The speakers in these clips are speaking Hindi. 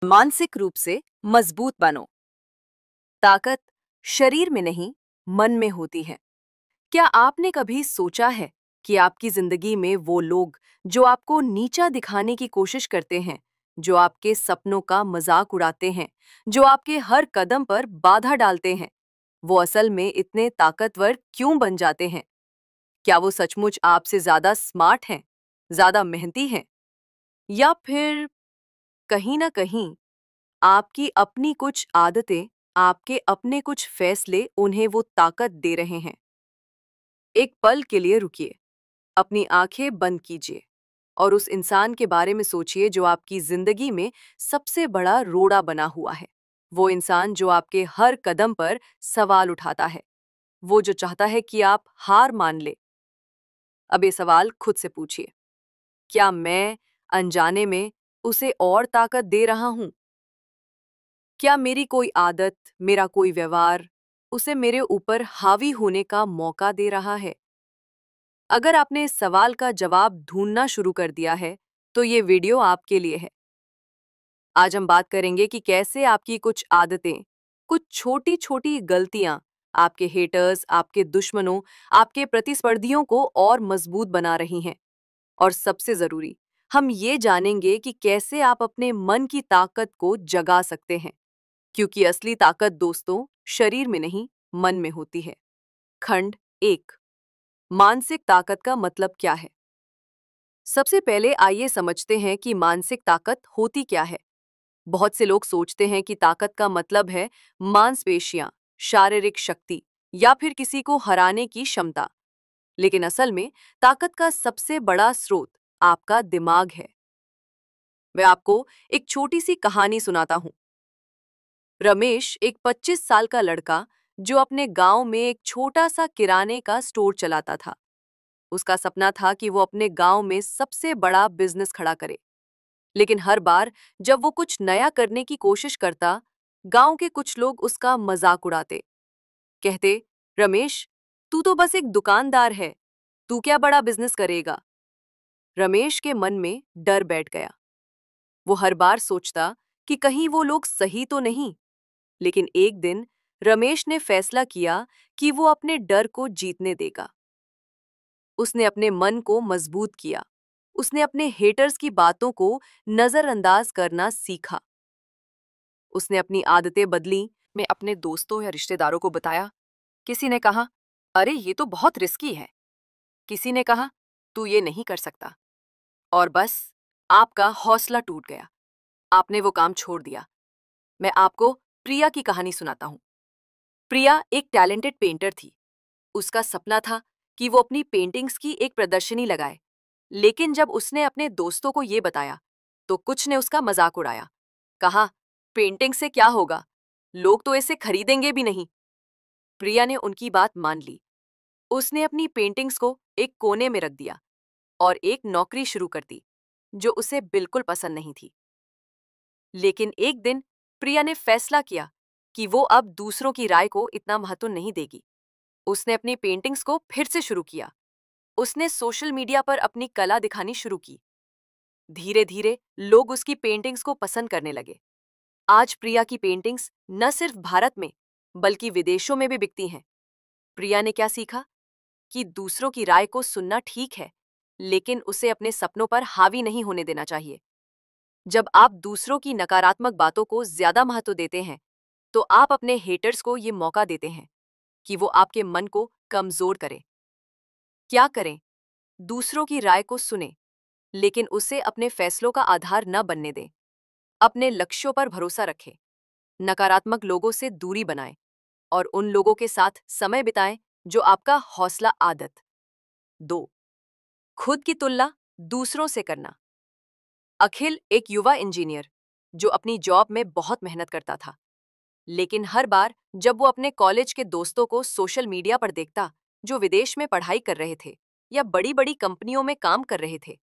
मानसिक रूप से मजबूत बनो। ताकत शरीर में नहीं, मन में होती है। क्या आपने कभी सोचा है कि आपकी जिंदगी में वो लोग जो आपको नीचा दिखाने की कोशिश करते हैं, जो आपके सपनों का मजाक उड़ाते हैं, जो आपके हर कदम पर बाधा डालते हैं, वो असल में इतने ताकतवर क्यों बन जाते हैं? क्या वो सचमुच आपसे ज्यादा स्मार्ट हैं, ज्यादा मेहनती हैं, या फिर कहीं ना कहीं आपकी अपनी कुछ आदतें, आपके अपने कुछ फैसले उन्हें वो ताकत दे रहे हैं? एक पल के लिए रुकिए, अपनी आंखें बंद कीजिए और उस इंसान के बारे में सोचिए जो आपकी जिंदगी में सबसे बड़ा रोड़ा बना हुआ है। वो इंसान जो आपके हर कदम पर सवाल उठाता है, वो जो चाहता है कि आप हार मान ले। अब ये सवाल खुद से पूछिए, क्या मैं अनजाने में उसे और ताकत दे रहा हूं? क्या मेरी कोई आदत, मेरा कोई व्यवहार उसे मेरे ऊपर हावी होने का मौका दे रहा है? अगर आपने इस सवाल का जवाब ढूंढना शुरू कर दिया है, तो ये वीडियो आपके लिए है। आज हम बात करेंगे कि कैसे आपकी कुछ आदतें, कुछ छोटी-छोटी गलतियां आपके हेटर्स, आपके दुश्मनों, आपके प्रतिस्पर्धियों को और मजबूत बना रही हैं। और सबसे जरूरी, हम ये जानेंगे कि कैसे आप अपने मन की ताकत को जगा सकते हैं, क्योंकि असली ताकत दोस्तों शरीर में नहीं, मन में होती है। खंड 1, मानसिक ताकत का मतलब क्या है? सबसे पहले आइए समझते हैं कि मानसिक ताकत होती क्या है। बहुत से लोग सोचते हैं कि ताकत का मतलब है मांसपेशियां, शारीरिक शक्ति या फिर किसी को हराने की क्षमता। लेकिन असल में ताकत का सबसे बड़ा स्रोत आपका दिमाग है। मैं आपको एक छोटी सी कहानी सुनाता हूं। रमेश एक 25 साल का लड़का जो अपने गांव में एक छोटा सा किराने का स्टोर चलाता था। उसका सपना था कि वो अपने गांव में सबसे बड़ा बिजनेस खड़ा करे। लेकिन हर बार जब वो कुछ नया करने की कोशिश करता, गांव के कुछ लोग उसका मजाक उड़ाते। कहते, रमेश, तू तो बस एक दुकानदार है, तू क्या बड़ा बिजनेस करेगा? रमेश के मन में डर बैठ गया। वो हर बार सोचता कि कहीं वो लोग सही तो नहीं। लेकिन एक दिन रमेश ने फैसला किया कि वो अपने डर को जीतने देगा। उसने अपने मन को मजबूत किया। उसने अपने हेटर्स की बातों को नजरअंदाज करना सीखा। उसने अपनी आदतें बदली। मैं अपने दोस्तों या रिश्तेदारों को बताया। किसी ने कहा, अरे ये तो बहुत रिस्की है। किसी ने कहा, तू ये नहीं कर सकता। और बस आपका हौसला टूट गया। आपने वो काम छोड़ दिया। मैं आपको प्रिया की कहानी सुनाता हूँ। प्रिया एक टैलेंटेड पेंटर थी। उसका सपना था कि वो अपनी पेंटिंग्स की एक प्रदर्शनी लगाए। लेकिन जब उसने अपने दोस्तों को ये बताया, तो कुछ ने उसका मजाक उड़ाया। कहा, पेंटिंग से क्या होगा? लोग तो इसे खरीदेंगे भी नहीं। प्रिया ने उनकी बात मान ली। उसने अपनी पेंटिंग्स को एक कोने में रख दिया और एक नौकरी शुरू कर दी, जो उसे बिल्कुल पसंद नहीं थी। लेकिन एक दिन प्रिया ने फैसला किया कि वो अब दूसरों की राय को इतना महत्व नहीं देगी। उसने अपनी पेंटिंग्स को फिर से शुरू किया। उसने सोशल मीडिया पर अपनी कला दिखानी शुरू की। धीरे धीरे लोग उसकी पेंटिंग्स को पसंद करने लगे। आज प्रिया की पेंटिंग्स न सिर्फ भारत में, बल्कि विदेशों में भी बिकती हैं। प्रिया ने क्या सीखा? कि दूसरों की राय को सुनना ठीक है, लेकिन उसे अपने सपनों पर हावी नहीं होने देना चाहिए। जब आप दूसरों की नकारात्मक बातों को ज्यादा महत्व देते हैं, तो आप अपने हेटर्स को ये मौका देते हैं कि वो आपके मन को कमजोर करें। क्या करें? दूसरों की राय को सुने, लेकिन उसे अपने फैसलों का आधार न बनने दें। अपने लक्ष्यों पर भरोसा रखें। नकारात्मक लोगों से दूरी बनाएं और उन लोगों के साथ समय बिताएं जो आपका हौसला आदत। 2, खुद की तुलना दूसरों से करना। अखिल एक युवा इंजीनियर जो अपनी जॉब में बहुत मेहनत करता था। लेकिन हर बार जब वो अपने कॉलेज के दोस्तों को सोशल मीडिया पर देखता, जो विदेश में पढ़ाई कर रहे थे या बड़ी बड़ी कंपनियों में काम कर रहे थे,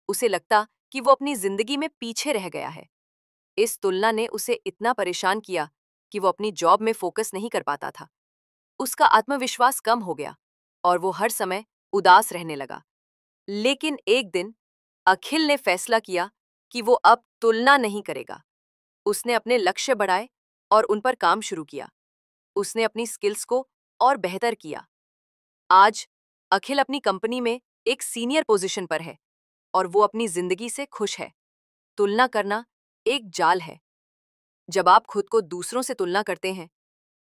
उसे लगता कि वो अपनी जिंदगी में पीछे रह गया है। इस तुलना ने उसे इतना परेशान किया कि वो अपनी जॉब में फोकस नहीं कर पाता था। उसका आत्मविश्वास कम हो गया और वो हर समय उदास रहने लगा। लेकिन एक दिन अखिल ने फैसला किया कि वो अब तुलना नहीं करेगा। उसने अपने लक्ष्य बढ़ाए और उन पर काम शुरू किया। उसने अपनी स्किल्स को और बेहतर किया। आज अखिल अपनी कंपनी में एक सीनियर पोजीशन पर है और वो अपनी जिंदगी से खुश है। तुलना करना एक जाल है। जब आप खुद को दूसरों से तुलना करते हैं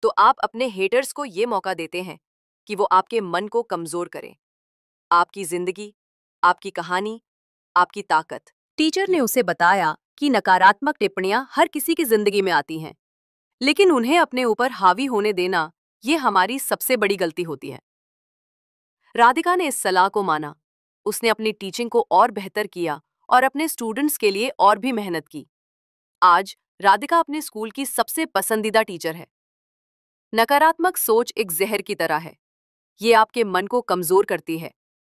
तो आप अपने हेटर्स को ये मौका देते हैं कि वो आपके मन को कमजोर करें। आपकी जिंदगी, आपकी कहानी, आपकी ताकत। टीचर ने उसे बताया कि नकारात्मक टिप्पणियां हर किसी की जिंदगी में आती हैं, लेकिन उन्हें अपने ऊपर हावी होने देना ये हमारी सबसे बड़ी गलती होती है। राधिका ने इस सलाह को माना। उसने अपनी टीचिंग को और बेहतर किया और अपने स्टूडेंट्स के लिए और भी मेहनत की। आज राधिका अपने स्कूल की सबसे पसंदीदा टीचर है। नकारात्मक सोच एक जहर की तरह है। ये आपके मन को कमजोर करती है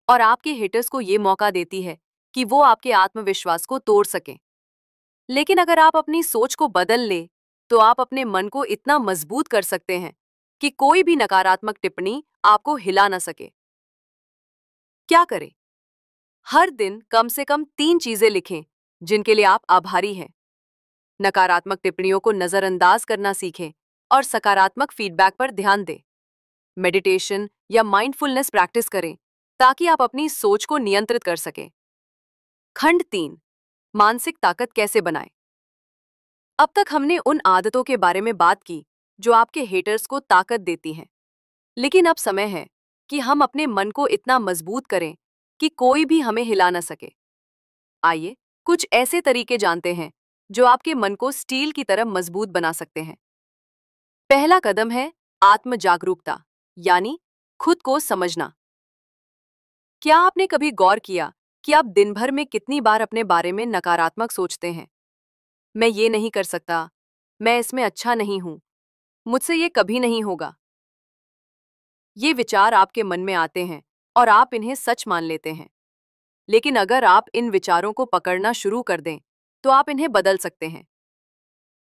और आपके हेटर्स को ये मौका देती है कि वो आपके आत्मविश्वास को तोड़ सकें। लेकिन अगर आप अपनी सोच को बदल ले तो आप अपने मन को इतना मजबूत कर सकते हैं कि कोई भी नकारात्मक टिप्पणी आपको हिला न सके। क्या करें? हर दिन कम से कम 3 चीजें लिखें जिनके लिए आप आभारी हैं। नकारात्मक टिप्पणियों को नजरअंदाज करना सीखें और सकारात्मक फीडबैक पर ध्यान दें। मेडिटेशन या माइंडफुलनेस प्रैक्टिस करें ताकि आप अपनी सोच को नियंत्रित कर सकें। खंड 3, मानसिक ताकत कैसे बनाएं। अब तक हमने उन आदतों के बारे में बात की जो आपके हेटर्स को ताकत देती हैं। लेकिन अब समय है कि हम अपने मन को इतना मजबूत करें कि कोई भी हमें हिला न सके। आइए कुछ ऐसे तरीके जानते हैं जो आपके मन को स्टील की तरह मजबूत बना सकते हैं। पहला कदम है आत्म जागरूकता, यानी खुद को समझना। क्या आपने कभी गौर किया कि आप दिन भर में कितनी बार अपने बारे में नकारात्मक सोचते हैं? मैं ये नहीं कर सकता, मैं इसमें अच्छा नहीं हूं, मुझसे ये कभी नहीं होगा। ये विचार आपके मन में आते हैं और आप इन्हें सच मान लेते हैं। लेकिन अगर आप इन विचारों को पकड़ना शुरू कर दें तो आप इन्हें बदल सकते हैं।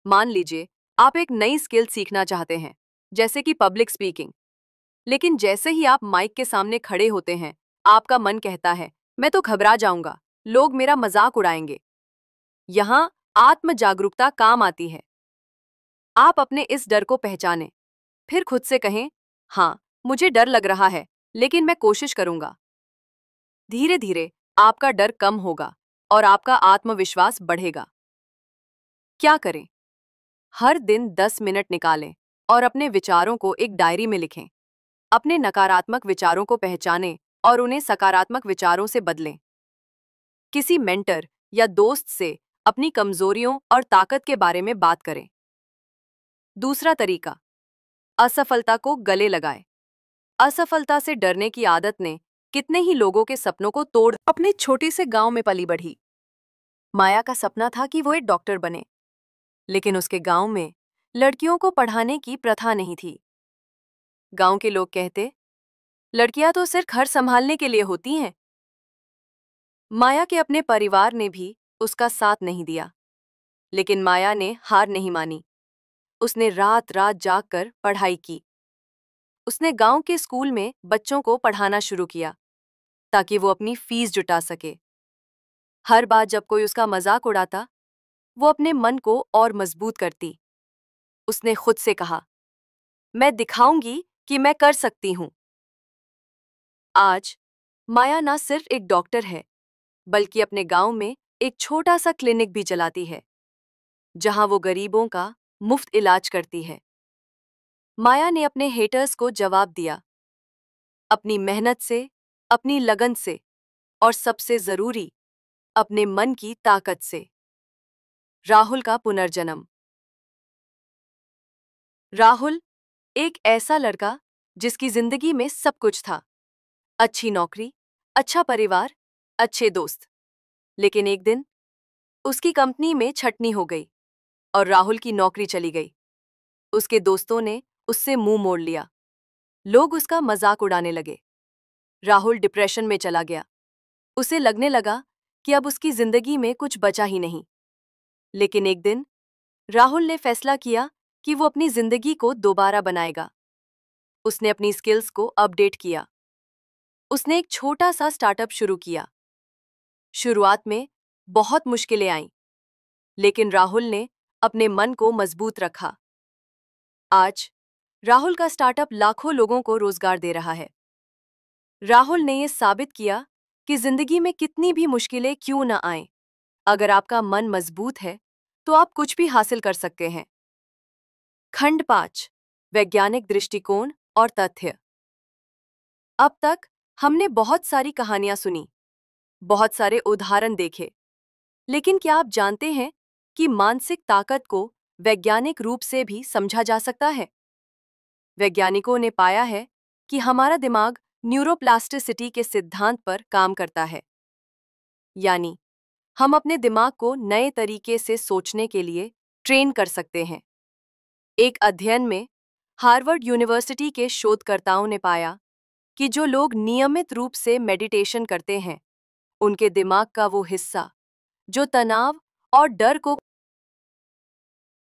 मान लीजिए आप एक नई स्किल सीखना चाहते हैं, जैसे कि पब्लिक स्पीकिंग। लेकिन जैसे ही आप माइक के सामने खड़े होते हैं, आपका मन कहता है, मैं तो घबरा जाऊंगा, लोग मेरा मजाक उड़ाएंगे। यहां आत्म जागरूकता काम आती है। आप अपने इस डर को पहचानें, फिर खुद से कहें, हाँ, मुझे डर लग रहा है, लेकिन मैं कोशिश करूंगा। धीरे धीरे आपका डर कम होगा और आपका आत्मविश्वास बढ़ेगा। क्या करें? हर दिन 10 मिनट निकालें और अपने विचारों को एक डायरी में लिखें। अपने नकारात्मक विचारों को पहचानें और उन्हें सकारात्मक विचारों से बदलें। किसी मेंटर या दोस्त से अपनी कमजोरियों और ताकत के बारे में बात करें। दूसरा तरीका, असफलता को गले लगाएं। असफलता से डरने की आदत ने कितने ही लोगों के सपनों को तोड़। अपने छोटे से गांव में पली बढ़ी माया का सपना था कि वो एक डॉक्टर बने, लेकिन उसके गांव में लड़कियों को पढ़ाने की प्रथा नहीं थी। गांव के लोग कहते, लड़कियां तो सिर्फ घर संभालने के लिए होती हैं। माया के अपने परिवार ने भी उसका साथ नहीं दिया, लेकिन माया ने हार नहीं मानी। उसने रात रात जागकर पढ़ाई की। उसने गांव के स्कूल में बच्चों को पढ़ाना शुरू किया ताकि वो अपनी फीस जुटा सके। हर बार जब कोई उसका मजाक उड़ाता, वो अपने मन को और मजबूत करती। उसने खुद से कहा, मैं दिखाऊंगी कि मैं कर सकती हूं। आज माया ना सिर्फ एक डॉक्टर है, बल्कि अपने गांव में एक छोटा सा क्लिनिक भी चलाती है, जहां वो गरीबों का मुफ्त इलाज करती है। माया ने अपने हेटर्स को जवाब दिया, अपनी मेहनत से, अपनी लगन से और सबसे जरूरी, अपने मन की ताकत से। राहुल का पुनर्जन्म। राहुल एक ऐसा लड़का जिसकी जिंदगी में सब कुछ था, अच्छी नौकरी, अच्छा परिवार, अच्छे दोस्त। लेकिन एक दिन उसकी कंपनी में छटनी हो गई और राहुल की नौकरी चली गई। उसके दोस्तों ने उससे मुंह मोड़ लिया। लोग उसका मजाक उड़ाने लगे। राहुल डिप्रेशन में चला गया। उसे लगने लगा कि अब उसकी जिंदगी में कुछ बचा ही नहीं। लेकिन एक दिन राहुल ने फैसला किया कि वो अपनी जिंदगी को दोबारा बनाएगा। उसने अपनी स्किल्स को अपडेट किया। उसने एक छोटा सा स्टार्टअप शुरू किया। शुरुआत में बहुत मुश्किलें आईं, लेकिन राहुल ने अपने मन को मजबूत रखा। आज राहुल का स्टार्टअप लाखों लोगों को रोजगार दे रहा है। राहुल ने यह साबित किया कि जिंदगी में कितनी भी मुश्किलें क्यों न आएं, अगर आपका मन मजबूत है तो आप कुछ भी हासिल कर सकते हैं। खंड 5, वैज्ञानिक दृष्टिकोण और तथ्य। अब तक हमने बहुत सारी कहानियां सुनी, बहुत सारे उदाहरण देखे, लेकिन क्या आप जानते हैं कि मानसिक ताकत को वैज्ञानिक रूप से भी समझा जा सकता है? वैज्ञानिकों ने पाया है कि हमारा दिमाग न्यूरोप्लास्टिसिटी के सिद्धांत पर काम करता है, यानी हम अपने दिमाग को नए तरीके से सोचने के लिए ट्रेन कर सकते हैं। एक अध्ययन में हार्वर्ड यूनिवर्सिटी के शोधकर्ताओं ने पाया कि जो लोग नियमित रूप से मेडिटेशन करते हैं, उनके दिमाग का वो हिस्सा जो तनाव और डर को